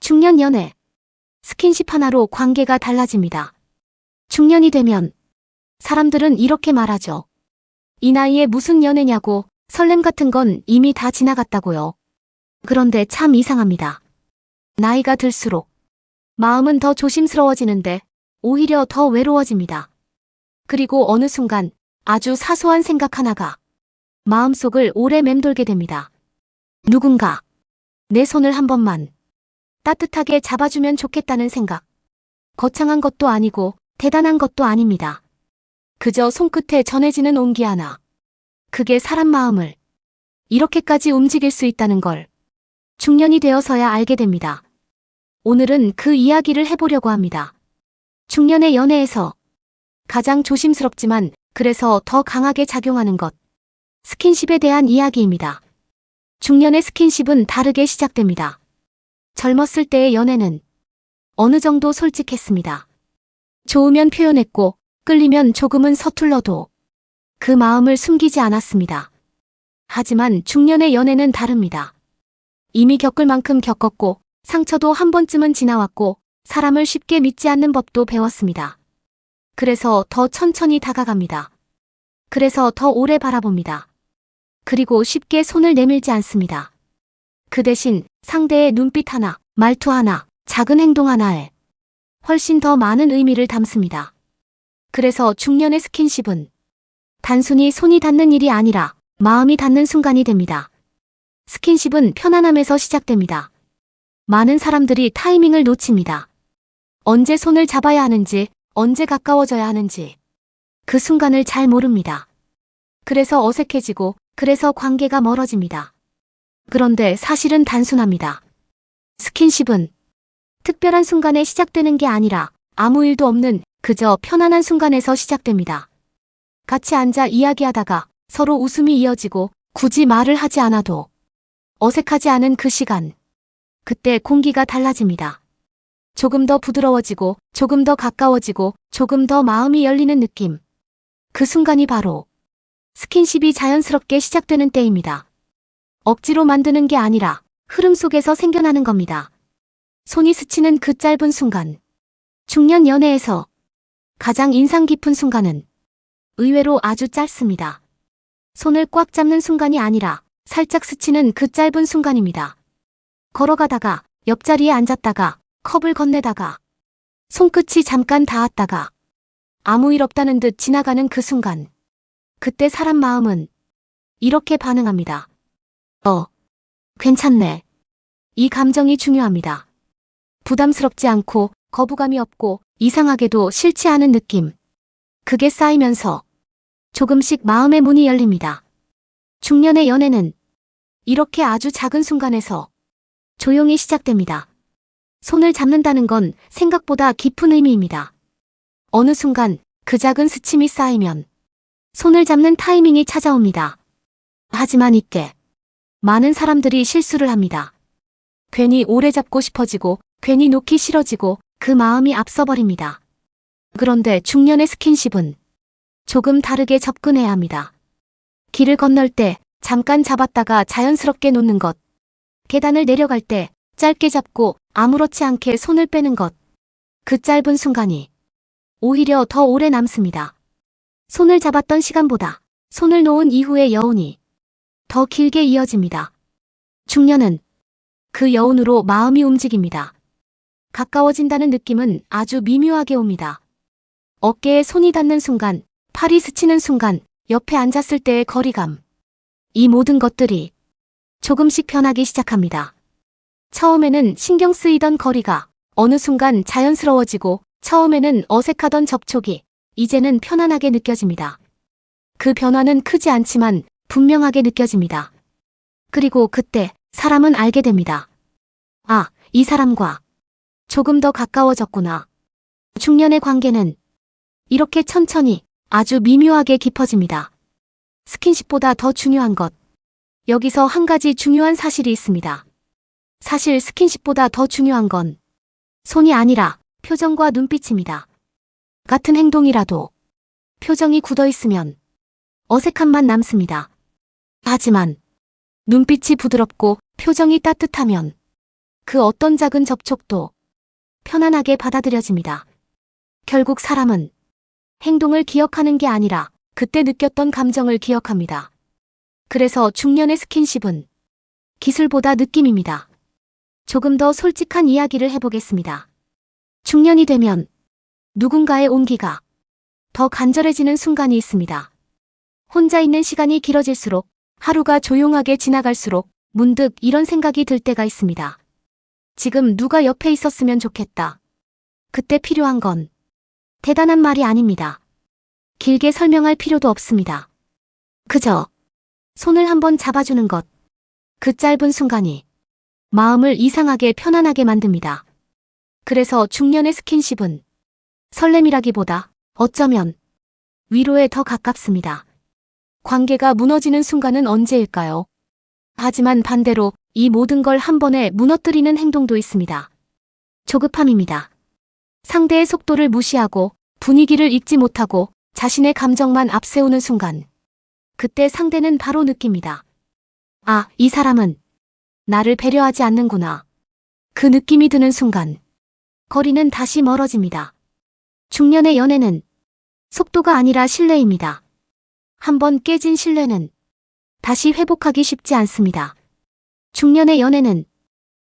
중년 연애. 스킨십 하나로 관계가 달라집니다. 중년이 되면 사람들은 이렇게 말하죠. 이 나이에 무슨 연애냐고, 설렘 같은 건 이미 다 지나갔다고요. 그런데 참 이상합니다. 나이가 들수록 마음은 더 조심스러워지는데 오히려 더 외로워집니다. 그리고 어느 순간 아주 사소한 생각 하나가 마음속을 오래 맴돌게 됩니다. 누군가 내 손을 한 번만 따뜻하게 잡아주면 좋겠다는 생각. 거창한 것도 아니고 대단한 것도 아닙니다. 그저 손끝에 전해지는 온기 하나. 그게 사람 마음을 이렇게까지 움직일 수 있다는 걸 중년이 되어서야 알게 됩니다. 오늘은 그 이야기를 해보려고 합니다. 중년의 연애에서 가장 조심스럽지만 그래서 더 강하게 작용하는 것. 스킨십에 대한 이야기입니다. 중년의 스킨십은 다르게 시작됩니다. 젊었을 때의 연애는 어느 정도 솔직했습니다. 좋으면 표현했고 끌리면 조금은 서툴러도 그 마음을 숨기지 않았습니다. 하지만 중년의 연애는 다릅니다. 이미 겪을 만큼 겪었고 상처도 한 번쯤은 지나왔고 사람을 쉽게 믿지 않는 법도 배웠습니다. 그래서 더 천천히 다가갑니다. 그래서 더 오래 바라봅니다. 그리고 쉽게 손을 내밀지 않습니다. 그 대신 상대의 눈빛 하나, 말투 하나, 작은 행동 하나에 훨씬 더 많은 의미를 담습니다. 그래서 중년의 스킨십은 단순히 손이 닿는 일이 아니라 마음이 닿는 순간이 됩니다. 스킨십은 편안함에서 시작됩니다. 많은 사람들이 타이밍을 놓칩니다. 언제 손을 잡아야 하는지, 언제 가까워져야 하는지 그 순간을 잘 모릅니다. 그래서 어색해지고 그래서 관계가 멀어집니다. 그런데 사실은 단순합니다. 스킨십은 특별한 순간에 시작되는 게 아니라 아무 일도 없는 그저 편안한 순간에서 시작됩니다. 같이 앉아 이야기하다가 서로 웃음이 이어지고 굳이 말을 하지 않아도 어색하지 않은 그 시간. 그때 공기가 달라집니다. 조금 더 부드러워지고 조금 더 가까워지고 조금 더 마음이 열리는 느낌. 그 순간이 바로 스킨십이 자연스럽게 시작되는 때입니다. 억지로 만드는 게 아니라 흐름 속에서 생겨나는 겁니다. 손이 스치는 그 짧은 순간. 중년 연애에서 가장 인상 깊은 순간은 의외로 아주 짧습니다. 손을 꽉 잡는 순간이 아니라 살짝 스치는 그 짧은 순간입니다. 걸어가다가, 옆자리에 앉았다가, 컵을 건네다가, 손끝이 잠깐 닿았다가, 아무 일 없다는 듯 지나가는 그 순간. 그때 사람 마음은 이렇게 반응합니다. 괜찮네. 이 감정이 중요합니다. 부담스럽지 않고 거부감이 없고 이상하게도 싫지 않은 느낌. 그게 쌓이면서 조금씩 마음의 문이 열립니다. 중년의 연애는 이렇게 아주 작은 순간에서 조용히 시작됩니다. 손을 잡는다는 건 생각보다 깊은 의미입니다. 어느 순간 그 작은 스침이 쌓이면 손을 잡는 타이밍이 찾아옵니다. 하지만 이때 많은 사람들이 실수를 합니다. 괜히 오래 잡고 싶어지고 괜히 놓기 싫어지고 그 마음이 앞서버립니다. 그런데 중년의 스킨십은 조금 다르게 접근해야 합니다. 길을 건널 때 잠깐 잡았다가 자연스럽게 놓는 것. 계단을 내려갈 때 짧게 잡고 아무렇지 않게 손을 빼는 것. 그 짧은 순간이 오히려 더 오래 남습니다. 손을 잡았던 시간보다 손을 놓은 이후의 여운이 더 길게 이어집니다. 중년은 그 여운으로 마음이 움직입니다. 가까워진다는 느낌은 아주 미묘하게 옵니다. 어깨에 손이 닿는 순간, 팔이 스치는 순간, 옆에 앉았을 때의 거리감. 이 모든 것들이 조금씩 변하기 시작합니다. 처음에는 신경 쓰이던 거리가 어느 순간 자연스러워지고 처음에는 어색하던 접촉이 이제는 편안하게 느껴집니다. 그 변화는 크지 않지만 분명하게 느껴집니다. 그리고 그때 사람은 알게 됩니다. 아, 이 사람과 조금 더 가까워졌구나. 중년의 관계는 이렇게 천천히 아주 미묘하게 깊어집니다. 스킨십보다 더 중요한 것. 여기서 한 가지 중요한 사실이 있습니다. 사실 스킨십보다 더 중요한 건 손이 아니라 표정과 눈빛입니다. 같은 행동이라도 표정이 굳어 있으면 어색함만 남습니다. 하지만 눈빛이 부드럽고 표정이 따뜻하면 그 어떤 작은 접촉도 편안하게 받아들여집니다. 결국 사람은 행동을 기억하는 게 아니라 그때 느꼈던 감정을 기억합니다. 그래서 중년의 스킨십은 기술보다 느낌입니다. 조금 더 솔직한 이야기를 해보겠습니다. 중년이 되면 누군가의 온기가 더 간절해지는 순간이 있습니다. 혼자 있는 시간이 길어질수록, 하루가 조용하게 지나갈수록 문득 이런 생각이 들 때가 있습니다. 지금 누가 옆에 있었으면 좋겠다. 그때 필요한 건 대단한 말이 아닙니다. 길게 설명할 필요도 없습니다. 그저 손을 한번 잡아주는 것. 그 짧은 순간이 마음을 이상하게 편안하게 만듭니다. 그래서 중년의 스킨십은 설렘이라기보다 어쩌면 위로에 더 가깝습니다. 관계가 무너지는 순간은 언제일까요? 하지만 반대로 이 모든 걸 한 번에 무너뜨리는 행동도 있습니다. 조급함입니다. 상대의 속도를 무시하고 분위기를 읽지 못하고 자신의 감정만 앞세우는 순간. 그때 상대는 바로 느낍니다. 아, 이 사람은 나를 배려하지 않는구나. 그 느낌이 드는 순간 거리는 다시 멀어집니다. 중년의 연애는 속도가 아니라 신뢰입니다. 한번 깨진 신뢰는 다시 회복하기 쉽지 않습니다. 중년의 연애는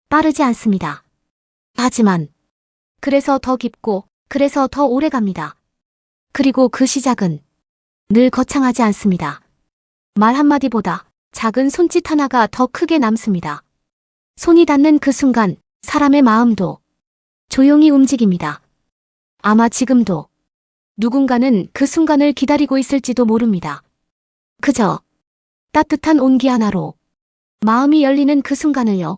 빠르지 않습니다. 하지만 그래서 더 깊고 그래서 더 오래 갑니다. 그리고 그 시작은 늘 거창하지 않습니다. 말 한마디보다 작은 손짓 하나가 더 크게 남습니다. 손이 닿는 그 순간 사람의 마음도 조용히 움직입니다. 아마 지금도 누군가는 그 순간을 기다리고 있을지도 모릅니다. 그저 따뜻한 온기 하나로 마음이 열리는 그 순간을요.